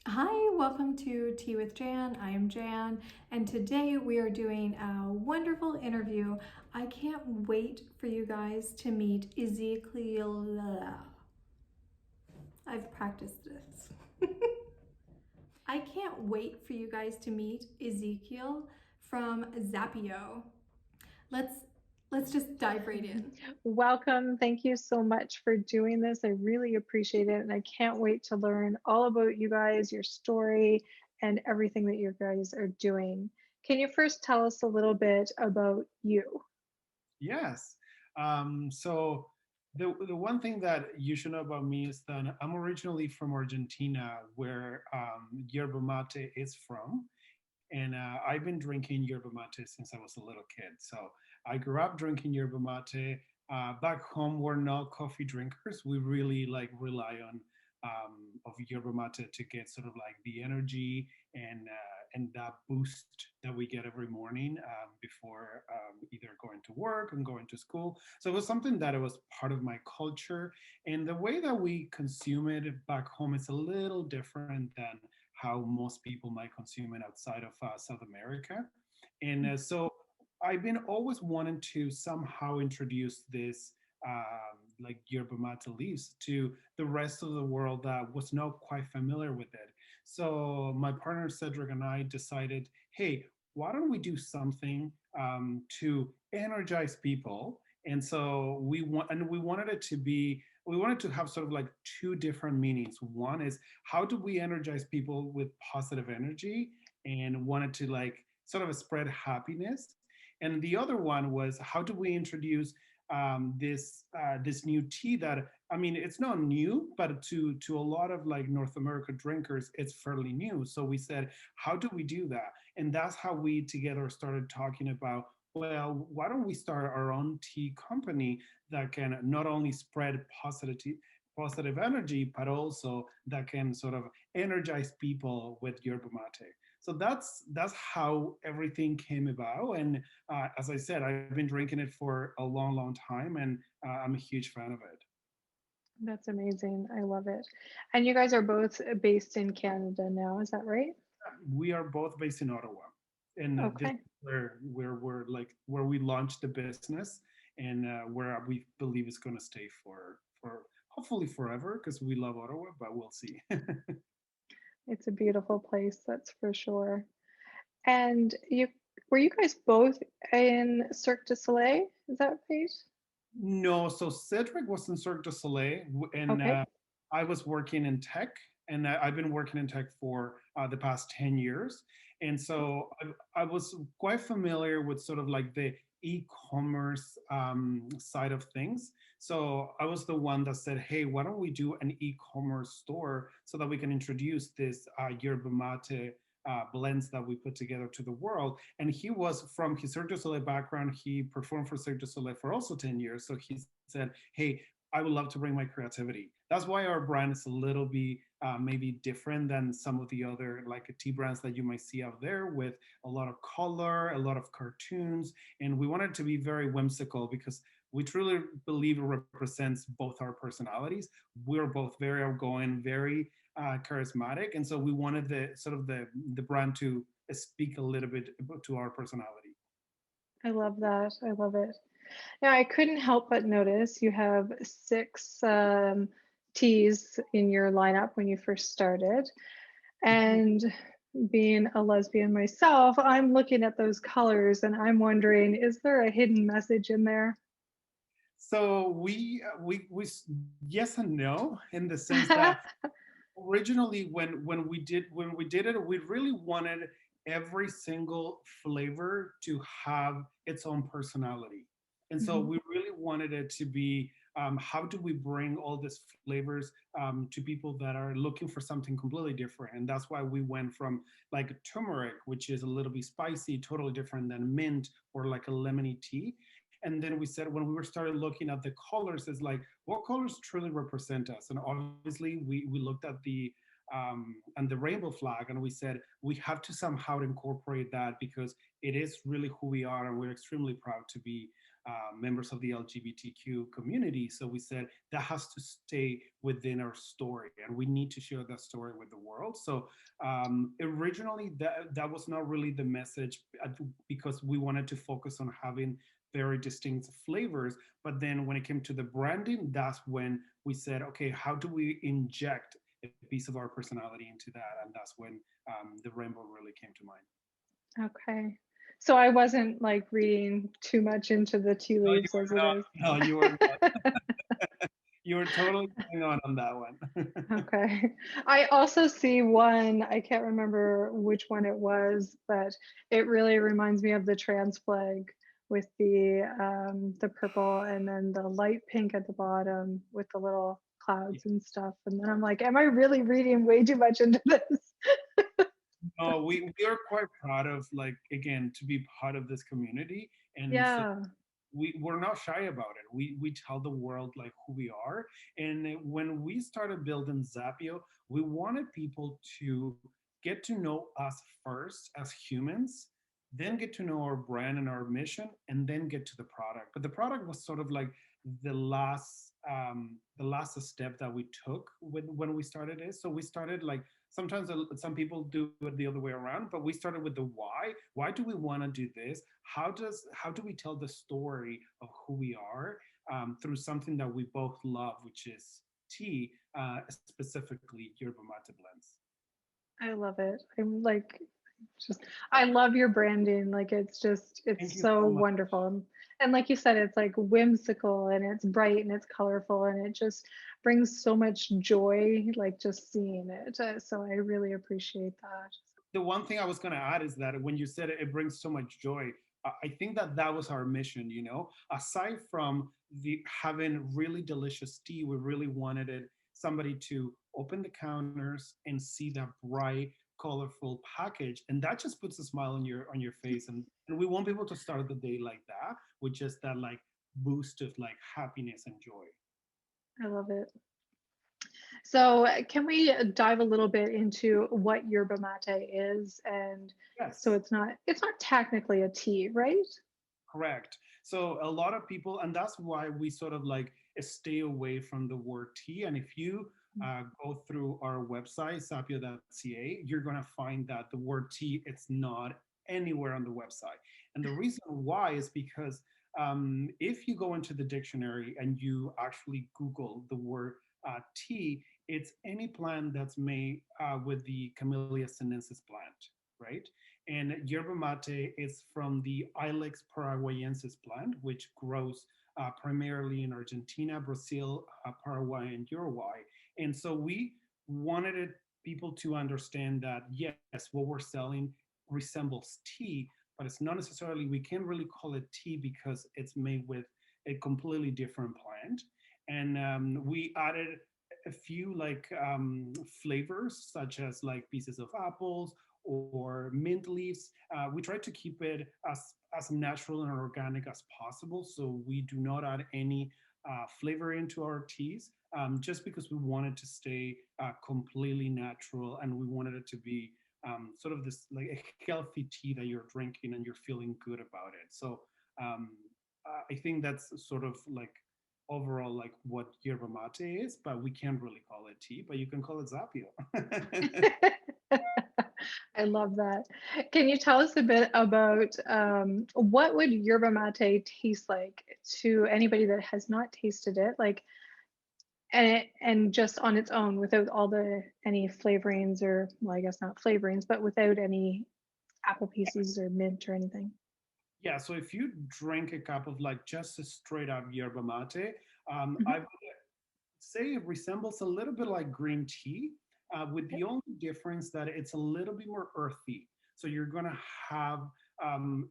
Hi, welcome to Tea with Jann. I am Jann, and today we are doing a wonderful interview. I can't wait for you guys to meet Ezekiel. I've practiced this. I can't wait for you guys to meet Ezekiel from Zappyo. Let's let's just dive right in. Welcome. Thank you so much for doing this. I really appreciate it. And I can't wait to learn all about you guys, your story, and everything that you guys are doing. Can you first tell us a little bit about you? Yes. So the one thing that you should know about me is that I'm originally from Argentina, where yerba mate is from, and I've been drinking yerba mate since I was a little kid. So I grew up drinking yerba mate. Back home, we're not coffee drinkers. We really like rely on of yerba mate to get sort of like the energy and that boost that we get every morning before either going to work and going to school. So it was something that it was part of my culture, and the way that we consume it back home is a little different than how most people might consume it outside of South America. And so I've been always wanting to somehow introduce this like yerba mate leaves to the rest of the world that was not quite familiar with it. So my partner Cedric and I decided, hey, why don't we do something to energize people? And so we wanted it to be, we wanted to have sort of like two different meanings. One is how do we energize people with positive energy, and wanted to like sort of spread happiness. And the other one was how do we introduce this new tea that, I mean, it's not new, but to a lot of like North America drinkers, it's fairly new. So we said, how do we do that? And that's how we together started talking about, well, why don't we start our own tea company that can not only spread positive energy, but also that can sort of energize people with yerba mate. So that's how everything came about. And as I said, I've been drinking it for a long, long time, and I'm a huge fan of it. That's amazing. I love it. And you guys are both based in Canada now, is that right? We are both based in Ottawa, and this is Okay. where we're like where we launched the business, and where we believe it's going to stay for hopefully forever because we love Ottawa, but we'll see. It's a beautiful place, that's for sure. And you were you guys both in Cirque du Soleil? Is that right? No, so Cedric was in Cirque du Soleil, and Okay. I was working in tech, and I've been working in tech for the past 10 years. And so I was quite familiar with sort of like the e-commerce side of things. So I was the one that said, hey, why don't we do an e-commerce store so that we can introduce this yerba mate blends that we put together to the world. And he was from his Cirque du Soleil background. He performed for Cirque du Soleil for also 10 years. So he said, hey, I would love to bring my creativity. That's why our brand is a little bit maybe different than some of the other like tea brands that you might see out there with a lot of color, a lot of cartoons. And we wanted to be very whimsical because we truly believe it represents both our personalities. We're both very outgoing, very charismatic, and so we wanted the sort of the brand to speak a little bit to our personality. I love that. I love it. Now, I couldn't help but notice you have six teas in your lineup when you first started. And being a lesbian myself, I'm looking at those colors and I'm wondering, is there a hidden message in there? So we yes and no, in the sense that originally when we did it, we really wanted every single flavor to have its own personality. And so Mhm. we really wanted it to be, how do we bring all these flavors to people that are looking for something completely different? And that's why we went from like turmeric, which is a little bit spicy, totally different than mint or like a lemony tea. And then we said when we were started looking at the colors, it's like what colors truly represent us. And obviously we looked at the and the rainbow flag, and we said we have to somehow incorporate that because it is really who we are, and we're extremely proud to be members of the LGBTQ community. So we said that has to stay within our story, and we need to share that story with the world. So originally, that was not really the message because we wanted to focus on having very distinct flavors. But then when it came to the branding, that's when we said, okay, how do we inject a piece of our personality into that? And that's when the rainbow really came to mind. Okay. So I wasn't like reading too much into the tea No, you leaves as were it not. is. No, you were not. You were totally going on that one. Okay. I also see one, I can't remember which one it was, but it really reminds me of the trans flag with the purple and then the light pink at the bottom with the little clouds and stuff. And then I'm like, am I really reading way too much into this? No, we are quite proud of, like, again, to be part of this community. And so Yeah. we're not shy about it. We tell the world like who we are. And when we started building Zappyo, we wanted people to get to know us first as humans, then get to know our brand and our mission, and then get to the product. But the product was sort of like the last step that we took when we started it. So we started like, sometimes some people do it the other way around, but we started with the why. Why do we want to do this? How do we tell the story of who we are through something that we both love, which is tea, specifically yerba mate blends. I love it. I'm like, just, I love your branding. Like, it's just, Thank it's you so so much. wonderful. And like you said, it's like whimsical and it's bright and it's colorful and it just brings so much joy, like just seeing it. So I really appreciate that. The one thing I was going to add is that when you said it brings so much joy, I think that that was our mission. Aside from the having really delicious tea, we really wanted somebody to open the counters and see that bright, colorful package, and that just puts a smile on your face. And we want people to start the day like that, with just that like boost of like happiness and joy. I love it. So can we dive a little bit into what yerba mate is? And so Yes. it's not technically a tea, right? Correct. So a lot of people, and that's why we sort of like stay away from the word tea. And if you go through our website, zappyo.ca, you're going to find that the word tea, it's not anywhere on the website. And the reason why is because if you go into the dictionary and you actually Google the word tea, it's any plant that's made with the Camellia sinensis plant, right? And yerba mate is from the Ilex paraguayensis plant, which grows primarily in Argentina, Brazil, Paraguay, and Uruguay. And so we wanted people to understand that, yes, what we're selling resembles tea, but it's not necessarily, we can't really call it tea because it's made with a completely different plant. And we added a few like flavors, such as like pieces of apples or mint leaves. We try to keep it as natural and organic as possible. So we do not add any flavor into our teas, just because we wanted to stay completely natural, and we wanted it to be sort of this like a healthy tea that you're drinking and you're feeling good about it. So um, I think that's sort of like overall like what yerba mate is, but we can't really call it tea, but you can call it Zappyo. I love that. Can you tell us a bit about what would yerba mate taste like to anybody that has not tasted it? Like, and just on its own without all the any flavorings or, well, I guess not flavorings, but without any apple pieces or mint or anything. Yeah, so if you drink a cup of like just a straight up yerba mate, Mhm. I would say it resembles a little bit like green tea, with the only difference that it's a little bit more earthy. So you're gonna have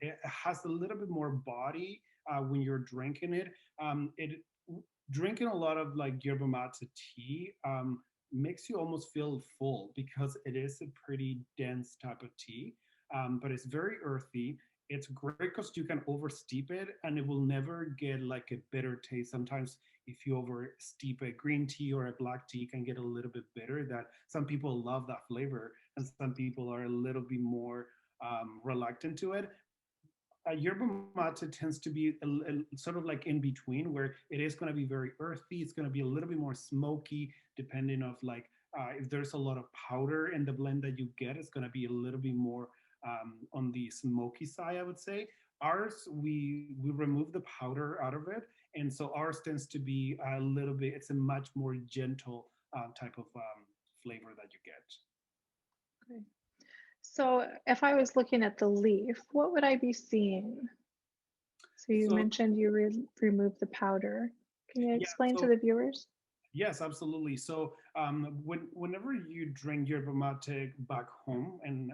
it has a little bit more body when you're drinking it. It drinking a lot of like yerba mate tea makes you almost feel full because it is a pretty dense type of tea, but it's very earthy. It's great because you can oversteep it and it will never get like a bitter taste. Sometimes if you over steep a green tea or a black tea, can get a little bit bitter. That some people love that flavor and some people are a little bit more reluctant to it. yerba mate tends to be sort of like in between, where it is going to be very earthy. It's going to be a little bit more smoky, depending of like if there's a lot of powder in the blend that you get, it's going to be a little bit more on the smoky side, I would say. Ours, we remove the powder out of it, and so ours tends to be a little bit. It's a much more gentle type of flavor that you get. Okay. So if I was looking at the leaf, what would I be seeing? So you So mentioned you remove the powder. Can you yeah, explain to so the viewers? yes, absolutely. So whenever you drink yerba mate back home, and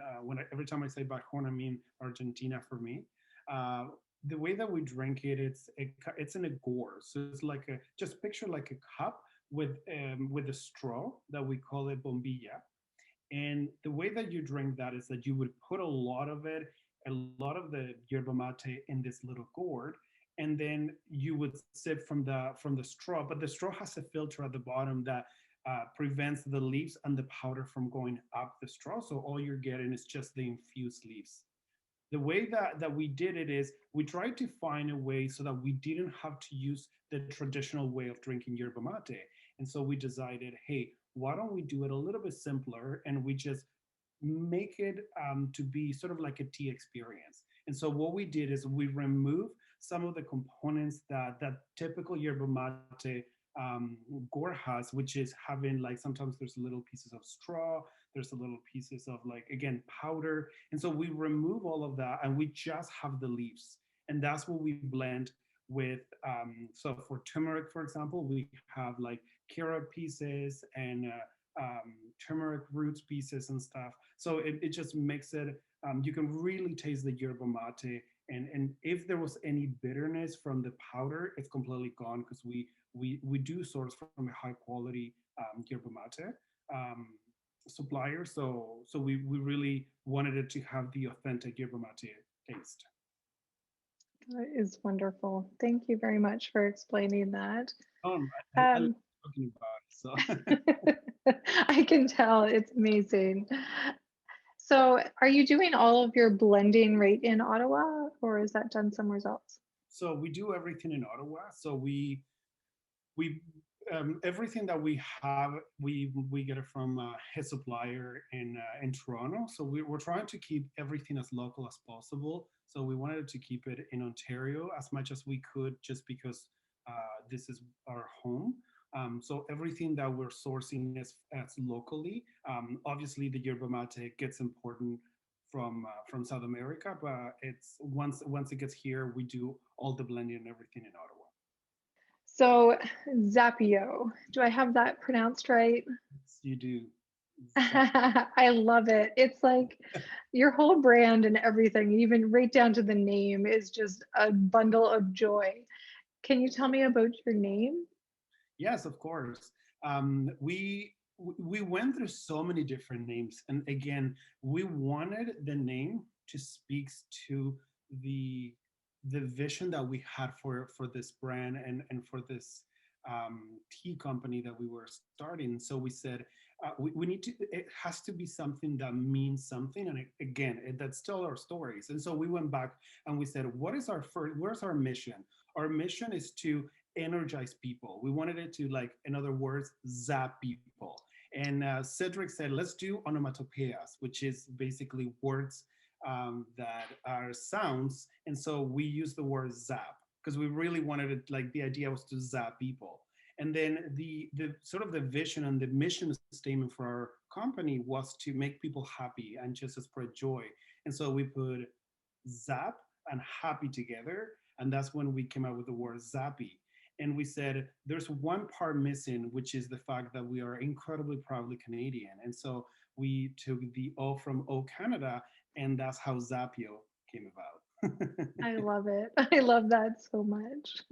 every time I say back home, I mean Argentina for me. Uh, the way that we drink it, it's in a gourd. So it's like a just picture like a cup with a straw that we call it bombilla. And the way that you drink that is that you would put a lot of it, a lot of the yerba mate in this little gourd, and then you would sip from the straw. But the straw has a filter at the bottom that prevents the leaves and the powder from going up the straw. So all you're getting is just the infused leaves. The way that we did it is we tried to find a way so that we didn't have to use the traditional way of drinking yerba mate. And so we decided, hey, why don't we do it a little bit simpler, and we just make it to be sort of like a tea experience. And so what we did is we removed some of the components that typical yerba mate gourd has, which is having like sometimes there's little pieces of straw, there's a little pieces of like again powder, and so we remove all of that and we just have the leaves, and that's what we blend with. So for turmeric, for example, we have like carrot pieces and turmeric roots pieces and stuff. So it just makes it. You can really taste the yerba mate, and if there was any bitterness from the powder, it's completely gone because we do source from a high quality yerba mate um, supplier. So we really wanted it to have the authentic yerba mate taste. That is wonderful. Thank you very much for explaining that. I love Um, talking about it. So I can tell it's amazing. So, are you doing all of your blending right in Ottawa, or is that done somewhere else? so we do everything in Ottawa. So we everything that we have we get it from his supplier in Toronto. So we're trying to keep everything as local as possible. So we wanted to keep it in Ontario as much as we could, just because this is our home. So everything that we're sourcing is as locally. Obviously, the yerba mate gets important from South America, but it's once it gets here, we do all the blending and everything in Ottawa. So, Zappyo, do I have that pronounced right? Yes, you do. Zap- I love it. It's like your whole brand and everything, even right down to the name, is just a bundle of joy. Can you tell me about your name? Yes, of course. We went through so many different names, and again, we wanted the name to speak to the the vision that we had for this brand and for this tea company that we were starting. So we said we need to. It has to be something that means something, and again, that's still our stories. And so we went back and we said, what is our first? Where's our mission? Our mission is to energize people. We wanted it to, like, in other words, zap people. And Cedric said, let's do onomatopoeias, which is basically words that are sounds. And so we use the word zap because we really wanted it, like the idea was to zap people. And then the sort of the vision and the mission statement for our company was to make people happy and just spread joy. And so we put zap and happy together, and that's when we came out with the word zappy. And we said there's one part missing, which is the fact that we are incredibly proudly Canadian. And so we took the O from O Canada, and that's how Zappyo came about. I love it. I love that so much.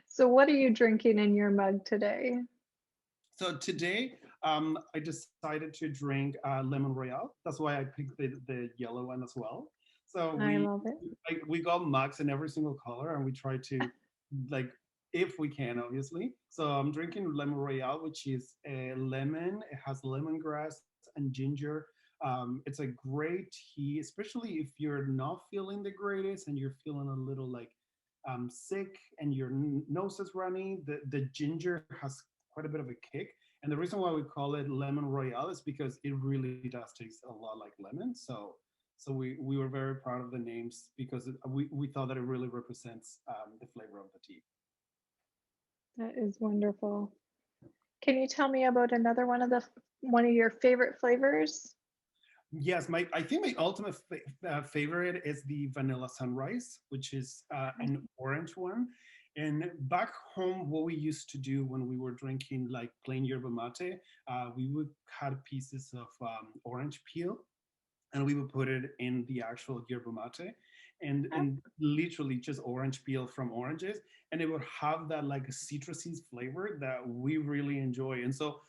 So, what are you drinking in your mug today? So today, I decided to drink lemon royale. That's why I picked the yellow one as well. So I love it. we got mugs in every single color, and we try to, like, if we can, obviously. So I'm drinking lemon royale, which is a lemon. It has lemongrass and ginger, It's a great tea, especially if you're not feeling the greatest and you're feeling a little like sick and your nose is running. The ginger has quite a bit of a kick. And the reason why we call it lemon royale is because it really does taste a lot like lemon. So we were very proud of the names because we thought that it really represents the flavor of the tea. That is wonderful. Can you tell me about another one of your favorite flavors? Yes, my I think my ultimate favorite is the vanilla sunrise, which is an orange one. And back home, what we used to do when we were drinking like plain yerba mate, we would cut pieces of orange peel and we would put it in the actual yerba mate and literally just orange peel from oranges, and it would have that like a citrusy flavor that we really enjoy. And so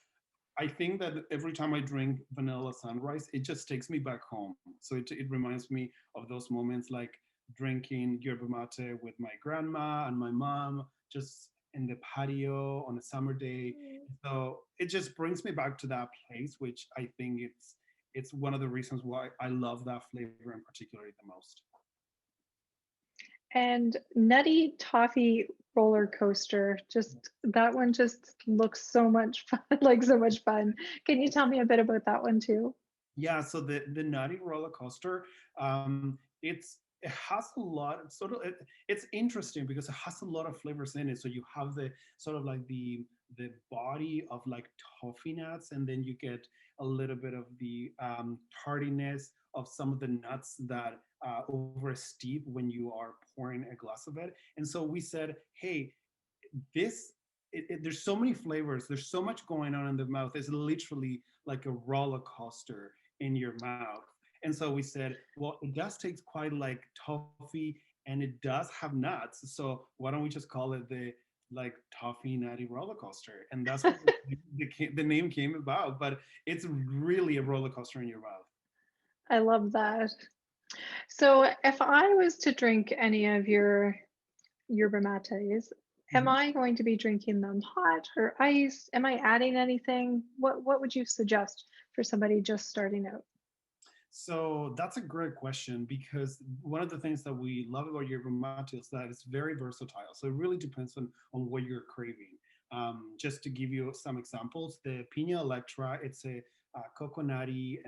I think that every time I drink vanilla sunrise, it just takes me back home. So it reminds me of those moments like drinking yerba mate with my grandma and my mom just in the patio on a summer day. So it just brings me back to that place, which I think it's one of the reasons why I love that flavor in particular the most. And Nutty Toffee roller coaster, just that one just looks so much fun, like so much fun. Can you tell me a bit about that one too? Yeah, so the Nutty roller coaster, it has a lot sort of it's interesting because it has a lot of flavors in it. So you have the sort of like the body of like toffee nuts, and then you get a little bit of the tardiness of some of the nuts that over steep when you are pouring a glass of it. And so we said, hey, this there's so many flavors, there's so much going on in the mouth, it's literally like a roller coaster in your mouth. And so we said, well, it does taste quite like toffee and it does have nuts, so why don't we just call it the like toffee nutty roller coaster? And that's what the name came about. But it's really a roller coaster in your mouth. I love that. So if I was to drink any of your yerba mates, am Mhm. I going to be drinking them hot or ice? Am I adding anything? What would you suggest for somebody just starting out? So that's a great question because one of the things that we love about yerba mate is that it's very versatile. So it really depends on what you're craving. Just to give you some examples, the Pina Electra, it's a coconutty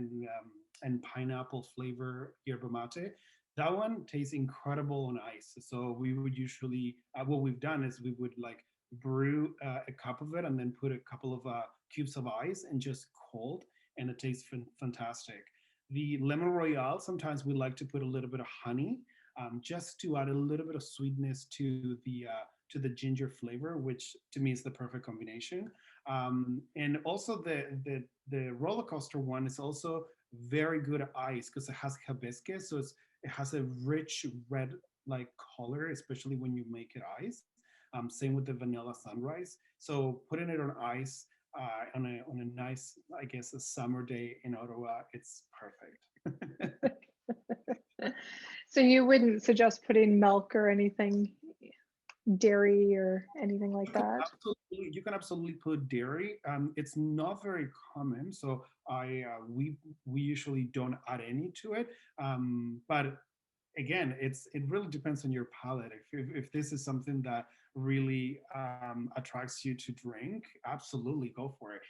and pineapple flavor yerba mate. That one tastes incredible on ice. So we would usually, what we've done is we would like brew a cup of it and then put a couple of cubes of ice and just cold, and it tastes fantastic. The lemon royale, sometimes we like to put a little bit of honey, just to add a little bit of sweetness to the ginger flavor, which to me is the perfect combination. And also the roller coaster one is also very good at ice because it has hibiscus, so it has a rich red like color, especially when you make it ice. Same with the vanilla sunrise. So putting it on ice on a nice, I guess, a summer day in Ottawa, it's perfect. So you wouldn't suggest putting milk or anything, dairy or anything like that? You can absolutely put dairy. It's not very common, so I we usually don't add any to it. But again, it really depends on your palate. If this is something that really attracts you to drink, absolutely go for it.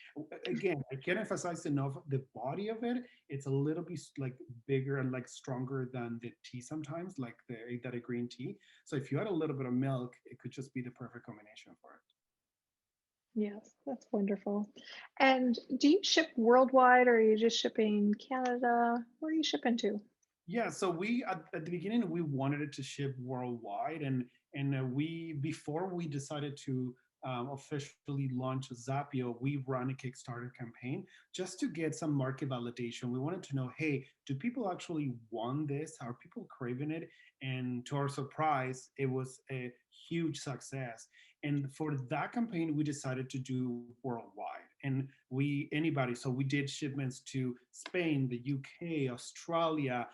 Again, I can't emphasize enough the body of it. It's a little bit like bigger and like stronger than the tea sometimes, like that a green tea. So if you add a little bit of milk, it could just be the perfect combination for it. Yes, that's wonderful. And do you ship worldwide or are you just shipping Canada? Where are you shipping to? Yeah, so we at the beginning we wanted it to ship worldwide, and we before we decided to officially launch Zappyo, we ran a Kickstarter campaign just to get some market validation. We wanted to know, hey, do people actually want this? Are people craving it? And to our surprise, it was a huge success. And for that campaign, we decided to do worldwide. And we anybody, so we did shipments to Spain, the UK, Australia,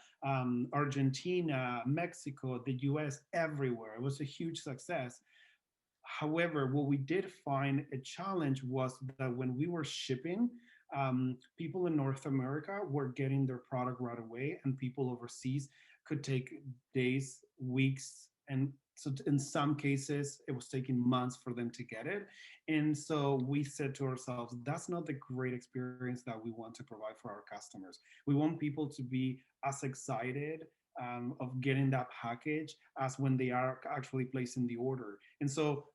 Argentina, Mexico, the US, everywhere. It was a huge success. However, what we did find a challenge was that when we were shipping, People in North America were getting their product right away, and people overseas could take days, weeks, and so in some cases it was taking months for them to get it. And so we said to ourselves, that's not the great experience that we want to provide for our customers. We want people to be as excited of getting that package as when they are actually placing the order. And so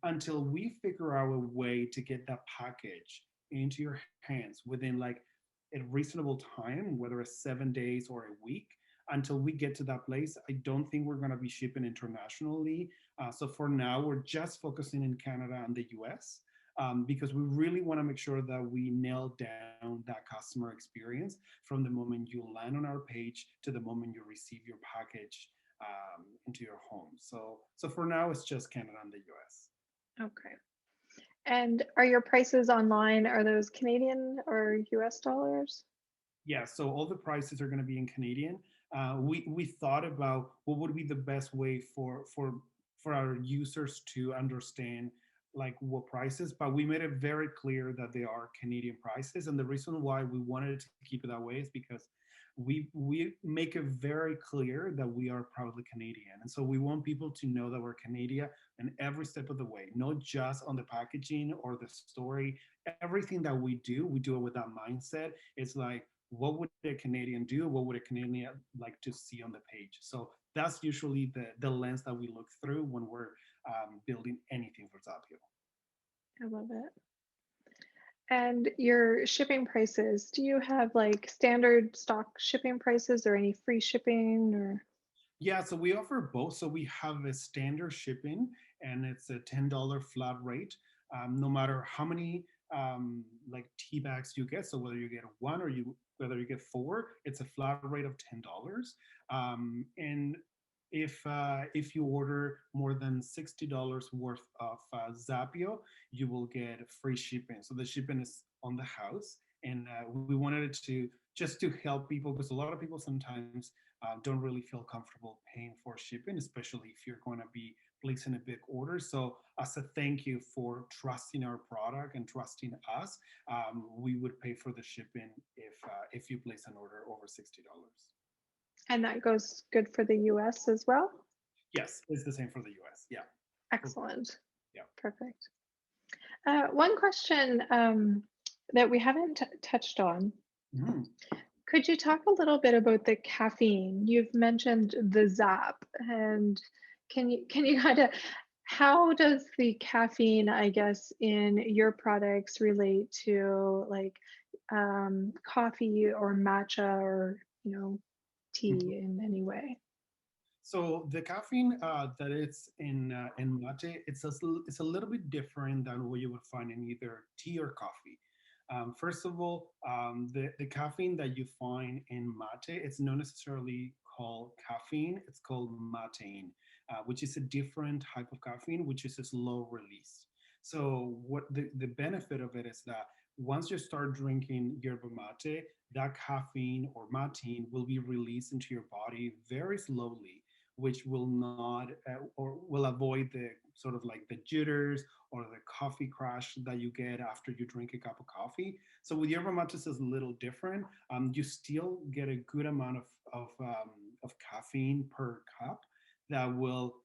until we figure out a way to get that package into your hands within like a reasonable time, whether it's 7 days or a week, until we get to that place, I don't think we're going to be shipping internationally. So for now, we're just focusing in Canada and the US, because we really want to make sure that we nail down that customer experience from the moment you land on our page to the moment you receive your package into your home. So for now, it's just Canada and the US. Okay. And are your prices online, are those Canadian or US dollars? Yeah, so all the prices are going to be in Canadian. We thought about what would be the best way for our users to understand like what prices, but we made it very clear that they are Canadian prices. And the reason why we wanted to keep it that way is because we make it very clear that we are proudly Canadian, and so we want people to know that we're Canadian in every step of the way, not just on the packaging or the story. Everything that we do it with that mindset. It's like, what would a Canadian do? What would a Canadian like to see on the page? So that's usually the lens that we look through when we're building anything for Zappyo. I love it. And your shipping prices, do you have like standard stock shipping prices or any free shipping or? Yeah, so we offer both. So we have a standard shipping, and it's a $10 flat rate, no matter how many like tea bags you get. So whether you get one or you whether you get four, it's a flat rate of $10. And if you order more than $60 worth of Zappyo, you will get free shipping. So the shipping is on the house, and we wanted it to just to help people, because a lot of people sometimes don't really feel comfortable paying for shipping, especially if you're going to be placing a big order. So as a thank you for trusting our product and trusting us, we would pay for the shipping if you place an order over $60. And that goes good for the US as well? Yes, it's the same for the US. Yeah. Excellent. Yeah. Perfect. One question that we haven't touched on. Mhm. Could you talk a little bit about the caffeine? You've mentioned the Zap, and can you kind of, how does the caffeine, I guess, in your products relate to like coffee or matcha or Mhm. tea in any way? So the caffeine that it's in mate, it's a little bit different than what you would find in either tea or coffee. First of all, the caffeine that you find in mate, it's not necessarily called caffeine, it's called matein, which is a different type of caffeine, which is a slow release. So what the benefit of it is that once you start drinking yerba mate, that caffeine or matein will be released into your body very slowly, which will not or will avoid the sort of like the jitters or the coffee crash that you get after you drink a cup of coffee. So with yerba mate, it's a little different. You still get a good amount of caffeine per cup that will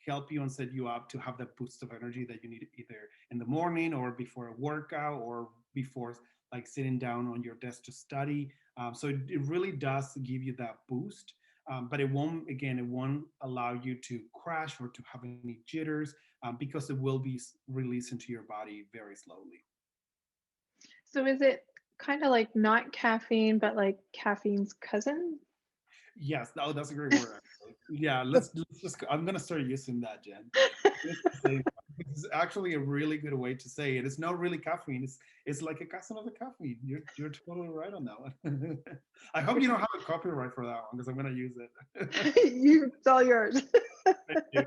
help you and set you up to have that boost of energy that you need either in the morning or before a workout or before like sitting down on your desk to study. So it really does give you that boost, but it won't allow you to crash or to have any jitters, because it will be released into your body very slowly. So is it kind of like not caffeine, but like caffeine's cousin? Yes, oh, that's a great word. Actually. Yeah, let's just. I'm gonna start using that, Jen. It's actually a really good way to say it. It's not really caffeine. It's like a cousin of the caffeine. You're totally right on that one. I hope you don't have a copyright for that one because I'm gonna use it. It's all yours. Thank you.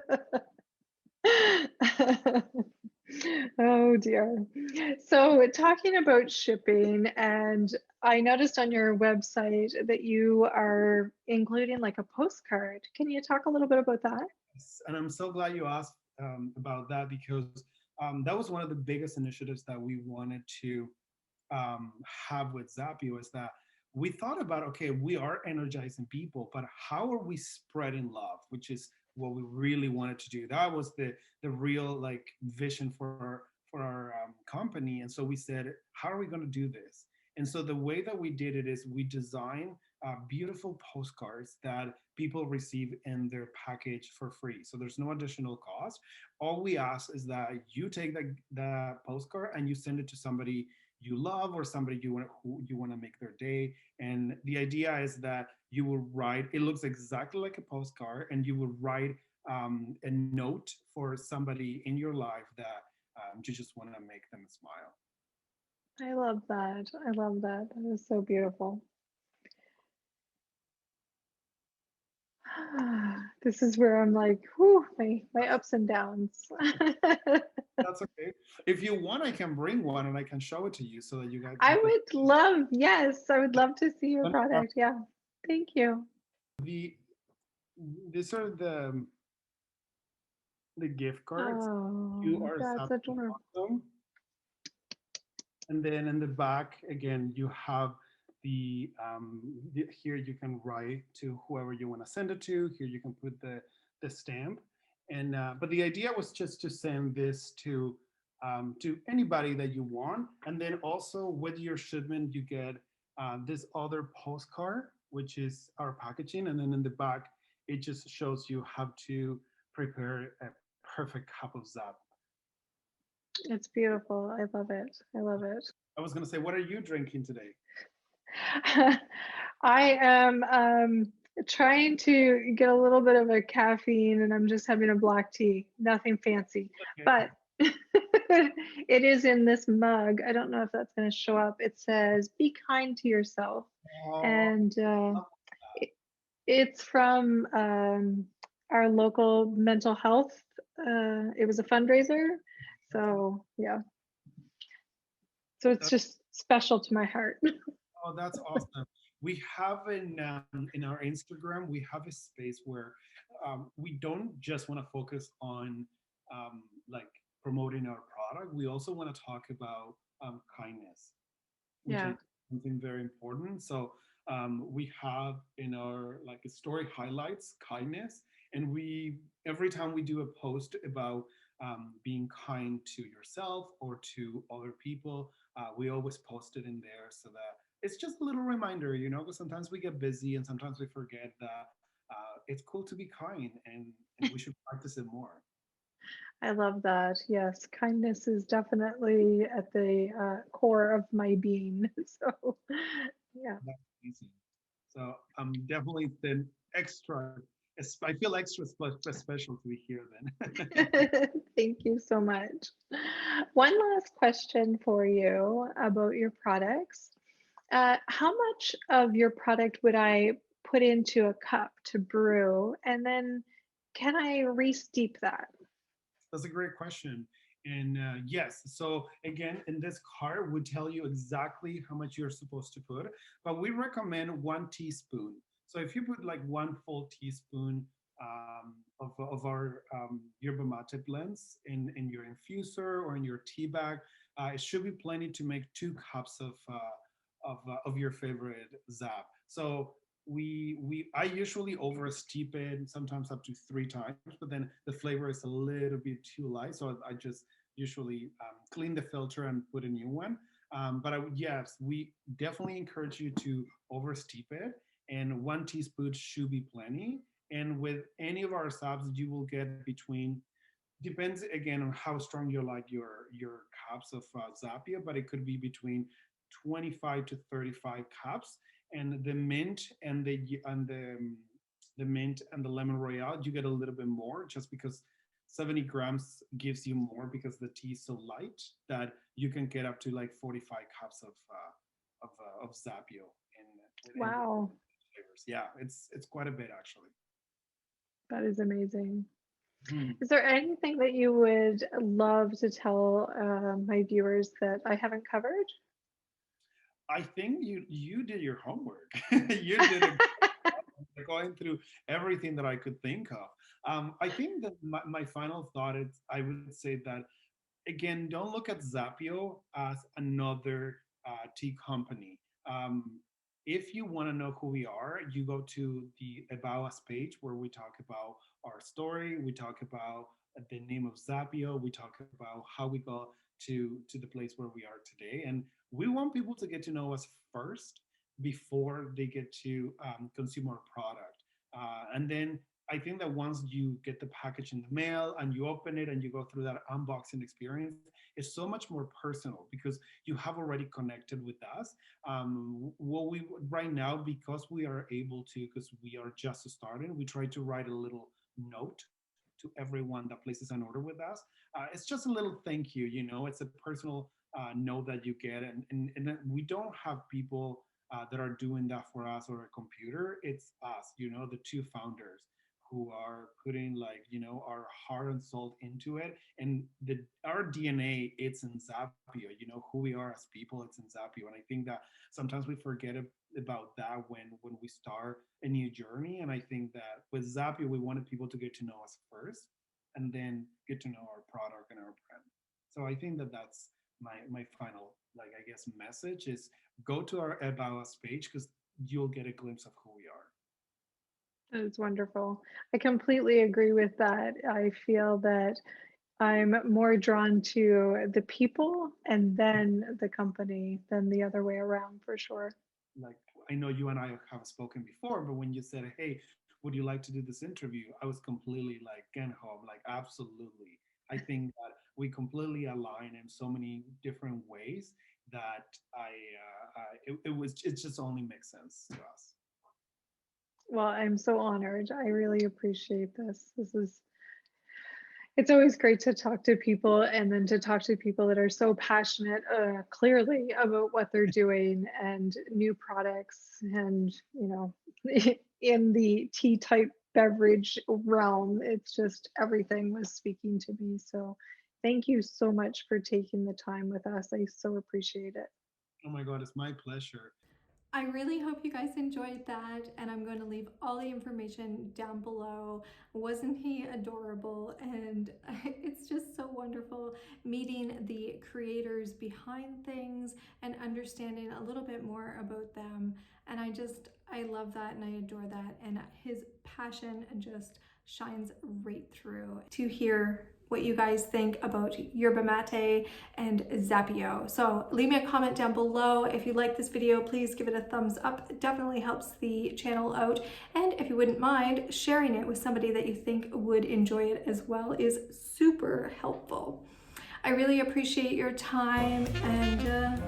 Oh dear. So, talking about shipping, and I noticed on your website that you are including like a postcard. Can you talk a little bit about that? And I'm so glad you asked about that, because that was one of the biggest initiatives that we wanted to have with Zappyo is that we thought about, okay, we are energizing people, but how are we spreading love, which is what we really wanted to do. That was the real like vision for our company. And so we said, how are we going to do this? And so the way that we did it is we designed beautiful postcards that people receive in their package for free. So there's no additional cost. All we ask is that you take the postcard and you send it to somebody you love or somebody who you want to make their day. And the idea is that you will write, it looks exactly like a postcard, and you will write a note for somebody in your life that you just want to make them smile. I love that. I love that. That is so beautiful. This is where I'm like, whew, my ups and downs. That's okay. If you want, I can bring one and I can show it to you so that I you can. would love, yes, I would love to see your product. Yeah. Thank you. The these are the gift cards. You Oh, are that's something adorable. awesome. And then in the back, again, you have here you can write to whoever you want to send it to. Here you can put the stamp. And but the idea was just to send this to anybody that you want. And then also with your shipment, you get this other postcard, which is our packaging. And then in the back, it just shows you how to prepare a perfect cup of Zap. It's beautiful. I love it. I love it. I was going to say, what are you drinking today? I am trying to get a little bit of a caffeine and I'm just having a black tea, nothing fancy. Okay. But it is in this mug. I don't know if that's going to show up. It says, "Be kind to yourself." Oh, And it, it's from our local mental health. It was a fundraiser. So, yeah. So it's that's, just special to my heart. oh, that's awesome. We have in our Instagram, we have a space where we don't just want to focus on like promoting our product. We also want to talk about kindness, which I Yeah. think is something very important. So we have in our like story highlights kindness, and we every time we do a post about being kind to yourself or to other people, we always post it in there so that it's just a little reminder, you know, because sometimes we get busy and sometimes we forget that it's cool to be kind and we should practice it more. I love that. Yes, kindness is definitely at the core of my being. So, yeah. That's amazing. So I'm definitely then extra. I feel extra special to be here then. Thank you so much. One last question for you about your products. How much of your product would I put into a cup to brew? And then can I re-steep that? That's a great question. And yes, so again, in this card, we tell you exactly how much you're supposed to put, but we recommend 1 teaspoon. So if you put like 1 full teaspoon of our yerba mate blends in your infuser or in your tea bag, it should be plenty to make 2 cups of your favorite zap. So I usually over steep it sometimes up to 3 times, but then the flavor is a little bit too light, so I just usually clean the filter and put a new one. But yes, we definitely encourage you to over steep it, and 1 teaspoon should be plenty. And with any of our subs, you will get between, depends again on how strong you like your cups of Zappyo, but it could be between 25 to 35 cups. And the mint and the mint and the lemon royale, you get a little bit more just because 70 grams gives you more because the tea is so light that you can get up to like 45 cups of Zappyo in Wow, flavors. Yeah, it's quite a bit actually. that is amazing. Hmm. Is there anything that you would love to tell my viewers that I haven't covered? I think you did your homework. You did a going through everything that I could think of. I think that my final thought is I would say that again, don't look at Zappyo as another tea company. If you want to know who we are, you go to the About Us page where we talk about our story. We talk about the name of Zappyo. We talk about how we got to the place where we are today. And we want people to get to know us first before they get to consume our product. And then I think that once you get the package in the mail and you open it and you go through that unboxing experience, it's so much more personal because you have already connected with us. What we right now, because we are able to, because we are just starting, we try to write a little note to everyone that places an order with us. It's just a little thank you, you know, it's a personal note that you get. And we don't have people that are doing that for us or a computer. It's us, you know, the two founders who are putting, like, you know, our heart and soul into it. And our DNA, it's in Zappyo, you know, who we are as people, it's in Zappyo. And I think that sometimes we forget about that when we start a new journey. And I think that with Zappyo, we wanted people to get to know us first and then get to know our product and our brand. So I think that that's my final, like, I guess, message is go to our About Us page because you'll get a glimpse of who we are. That is wonderful. I completely agree with that. I feel that I'm more drawn to the people and then the company than the other way around for sure. Like, I know you and I have spoken before, but when you said, "Hey, would you like to do this interview?" I was completely like, "Get home!" Like, absolutely. I think that we completely align in so many different ways that it just only makes sense to us. Well, I'm so honored. I really appreciate this. It's always great to talk to people and then to talk to people that are so passionate, clearly about what they're doing and new products and, you know, in the tea type beverage realm. It's just everything was speaking to me. So thank you so much for taking the time with us. I so appreciate it. Oh my God, it's my pleasure. I really hope you guys enjoyed that, and I'm going to leave all the information down below. Wasn't he adorable? And it's just so wonderful meeting the creators behind things and understanding a little bit more about them. And I love that and I adore that. And his passion just shines right through. To hear what you guys think about yerba mate and Zappyo. So leave me a comment down below. If you like this video, please give it a thumbs up. It definitely helps the channel out. And if you wouldn't mind, sharing it with somebody that you think would enjoy it as well is super helpful. I really appreciate your time, and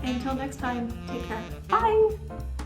until next time, take care. Bye!